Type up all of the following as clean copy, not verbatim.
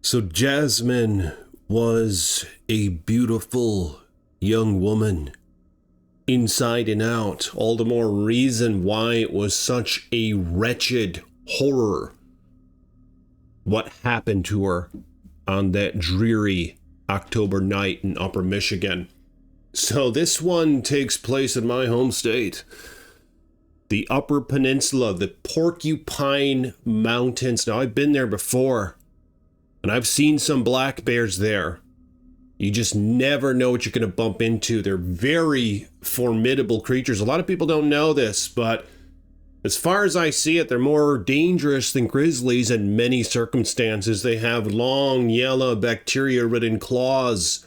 So Jasmin was a beautiful young woman, inside and out. All the more reason why it was such a wretched horror what happened to her on that dreary October night in Upper Michigan. So this one takes place in my home state, the Upper Peninsula, the Porcupine Mountains. Now, I've been there before, and I've seen some black bears there. You just never know what you're going to bump into. They're very formidable creatures. A lot of people don't know this, but as far as I see it, they're more dangerous than grizzlies in many circumstances. They have long, yellow, bacteria-ridden claws,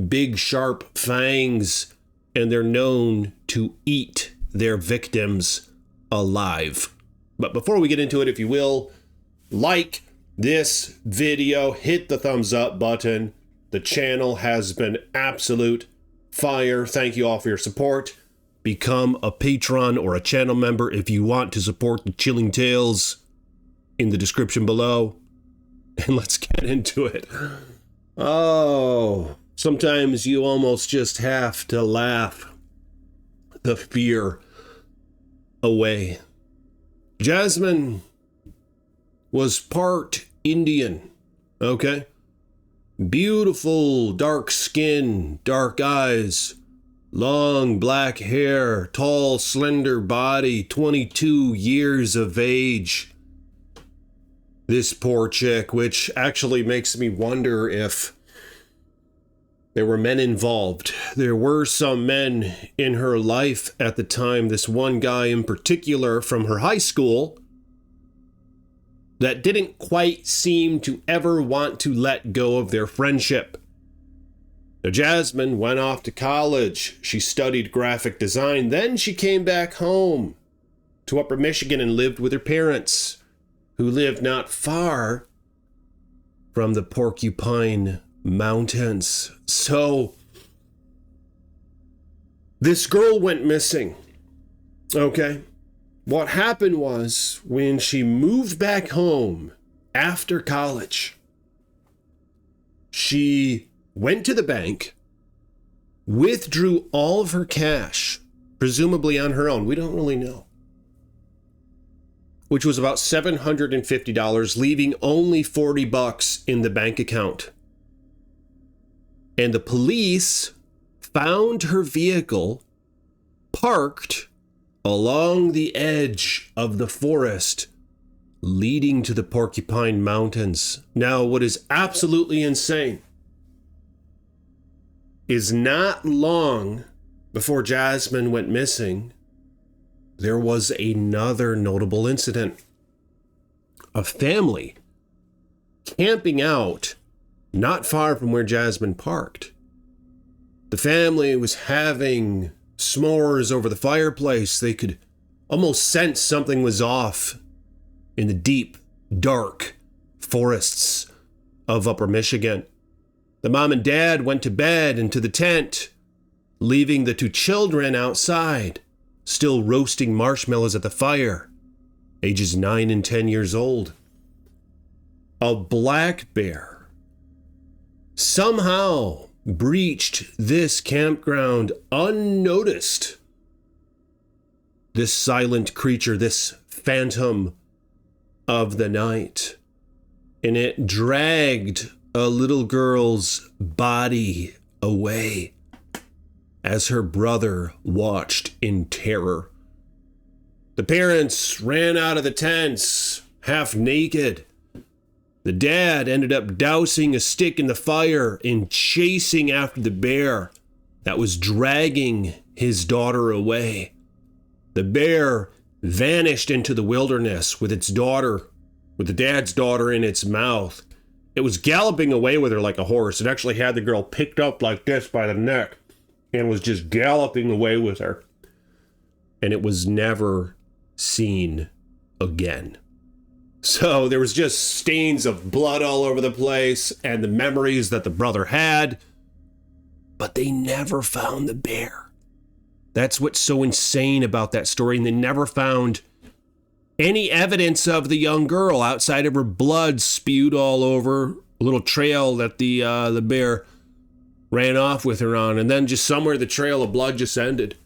big, sharp fangs, and they're known to eat their victims alive. But before we get into it, if you will, like this video, hit the thumbs up button. The channel has been absolute fire. Thank you all for your support. Become a patron or a channel member if you want to support the Chilling Tales in the description below. And let's get into it. Oh, sometimes you almost just have to laugh the fear away. Jasmin was part Indian, okay? Beautiful, dark skin, dark eyes, long black hair, tall, slender body, 22 years of age. This poor chick, which actually makes me wonder if there were men involved. There were some men in her life at the time, this one guy in particular from her high school, that didn't quite seem to ever want to let go of their friendship. Now, Jasmin went off to college. She studied graphic design. Then she came back home to Upper Michigan and lived with her parents, who lived not far from the Porcupine Mountains. So, this girl went missing, okay? What happened was, when she moved back home after college, she went to the bank, withdrew all of her cash, presumably on her own, we don't really know, which was about $750, leaving only $40 in the bank account. And the police found her vehicle parked along the edge of the forest leading to the Porcupine Mountains. Now, what is absolutely insane is not long before Jasmin went missing, there was another notable incident. A family camping out not far from where Jasmin parked. The family was having s'mores over the fireplace. They could almost sense something was off in the deep, dark forests of Upper Michigan. The mom and dad went to bed and to the tent, leaving the two children outside, still roasting marshmallows at the fire, ages 9 and 10 years old. A black bear somehow breached this campground unnoticed. This silent creature, this phantom of the night, and it dragged a little girl's body away as her brother watched in terror. The parents ran out of the tents, half naked. The dad ended up dousing a stick in the fire and chasing after the bear that was dragging his daughter away. The bear vanished into the wilderness with its daughter, with the dad's daughter in its mouth. It was galloping away with her like a horse. It actually had the girl picked up like this by the neck and was just galloping away with her. And it was never seen again. So there was just stains of blood all over the place and the memories that the brother had, but they never found the bear. That's what's so insane about that story. And they never found any evidence of the young girl outside of her blood spewed all over little trail that the bear ran off with her on, and then just somewhere the trail of blood just ended.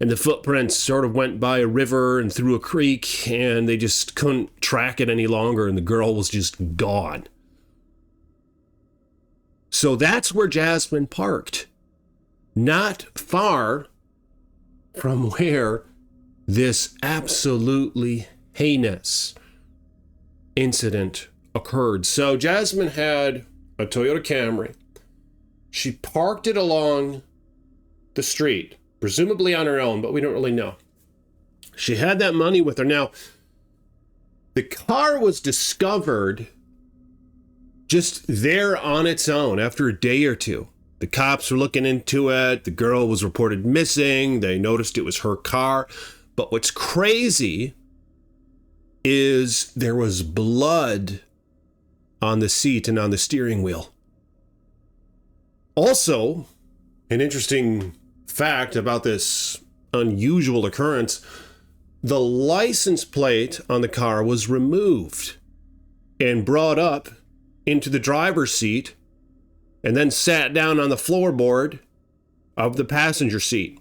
And the footprints sort of went by a river and through a creek, and they just couldn't track it any longer, and the girl was just gone. So that's where Jasmin parked. Not far from where this absolutely heinous incident occurred. So Jasmin had a Toyota Camry. She parked it along the street, presumably on her own, but we don't really know. She had that money with her. Now, the car was discovered just there on its own after a day or two. The cops were looking into it. The girl was reported missing. They noticed it was her car. But what's crazy is there was blood on the seat and on the steering wheel. Also, an interesting fact about this unusual occurrence, the license plate on the car was removed and brought up into the driver's seat and then sat down on the floorboard of the passenger seat.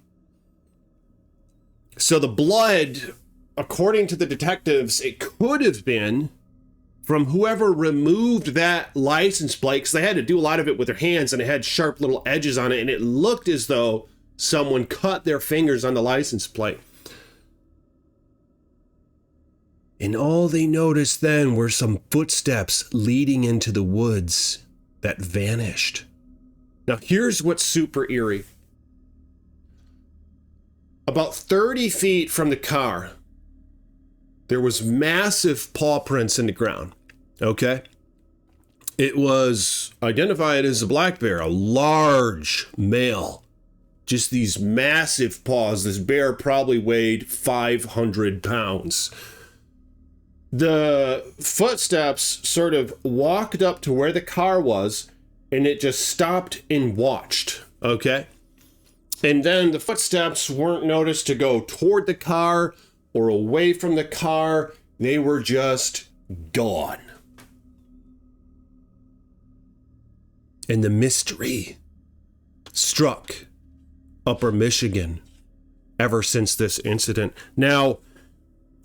So the blood, according to the detectives, it could have been from whoever removed that license plate, because they had to do a lot of it with their hands and it had sharp little edges on it, and it looked as though someone cut their fingers on the license plate. And all they noticed then were some footsteps leading into the woods that vanished. Now here's what's super eerie. About 30 feet from the car, there was massive paw prints in the ground. Okay? It was identified as a black bear, a large male. Just these massive paws. This bear probably weighed 500 pounds. The footsteps sort of walked up to where the car was, and it just stopped and watched. Okay? And then the footsteps weren't noticed to go toward the car or away from the car. They were just gone. And the mystery struck Upper Michigan ever since this incident. Now,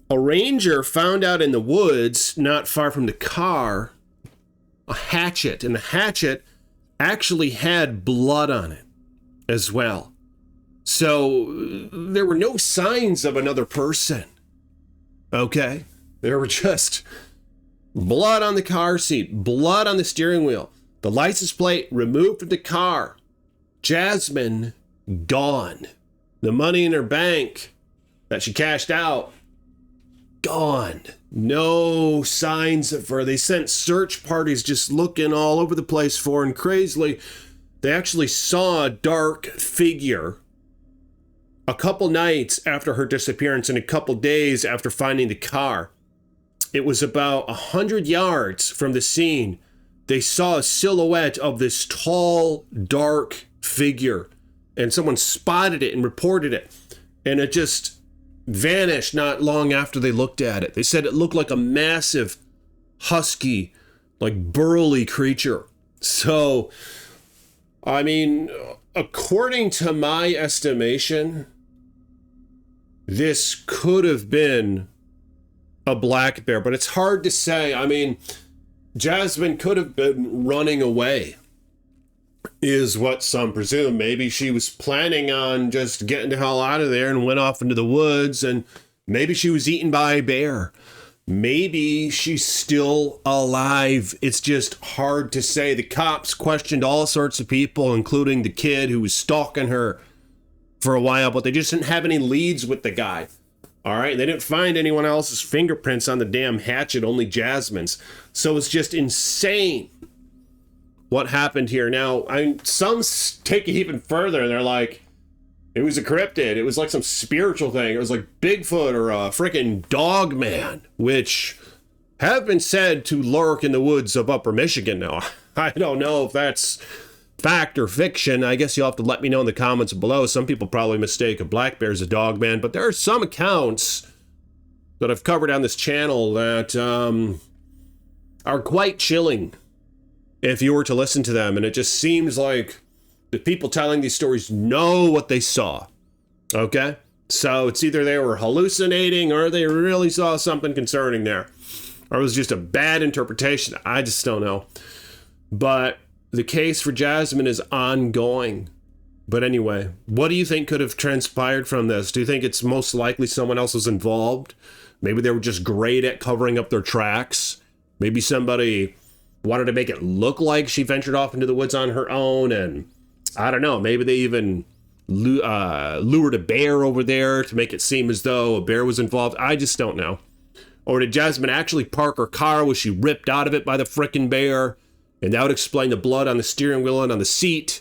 a ranger found out in the woods, not far from the car, a hatchet. And the hatchet actually had blood on it as well. So there were no signs of another person. Okay? There were just blood on the car seat, blood on the steering wheel, the license plate removed from the car. Jasmin gone. The money in her bank that she cashed out, gone. No signs of her. They sent search parties just looking all over the place for her, and crazily, they actually saw a dark figure a couple nights after her disappearance and a couple days after finding the car. It was about 100 yards from the scene. They saw a silhouette of this tall, dark figure, and someone spotted it and reported it, and it just vanished not long after they looked at it. They said it looked like a massive, husky, like burly creature. So, I mean, according to my estimation, this could have been a black bear, but it's hard to say. I mean, Jasmin could have been running away, is what some presume. Maybe she was planning on just getting the hell out of there and went off into the woods, and maybe she was eaten by a bear. Maybe she's still alive. It's just hard to say. The cops questioned all sorts of people, including the kid who was stalking her for a while, but they just didn't have any leads with the guy. All right, they didn't find anyone else's fingerprints on the damn hatchet, only Jasmin's. So it's just insane what happened here. Now, some take it even further, and they're like, it was a cryptid. It was like some spiritual thing. It was like Bigfoot or a freaking dog man, which have been said to lurk in the woods of Upper Michigan. Now, I don't know if that's fact or fiction. I guess you'll have to let me know in the comments below. Some people probably mistake a black bear as a dog man, but there are some accounts that I've covered on this channel that are quite chilling if you were to listen to them. And it just seems like the people telling these stories know what they saw. Okay? So it's either they were hallucinating or they really saw something concerning there. Or it was just a bad interpretation. I just don't know. But the case for Jasmin is ongoing. But anyway, what do you think could have transpired from this? Do you think it's most likely someone else was involved? Maybe they were just great at covering up their tracks. Maybe somebody wanted to make it look like she ventured off into the woods on her own. And I don't know, maybe they even lured a bear over there to make it seem as though a bear was involved. I just don't know. Or did Jasmin actually park her car? Was she ripped out of it by the frickin' bear? And that would explain the blood on the steering wheel and on the seat.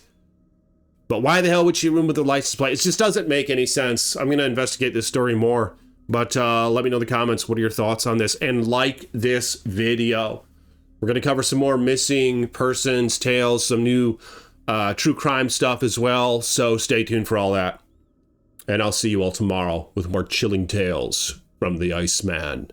But why the hell would she remove the license plate? It just doesn't make any sense. I'm going to investigate this story more. But let me know in the comments, what are your thoughts on this? And like this video. We're going to cover some more missing persons tales, some new true crime stuff as well. So stay tuned for all that. And I'll see you all tomorrow with more chilling tales from the Iceman.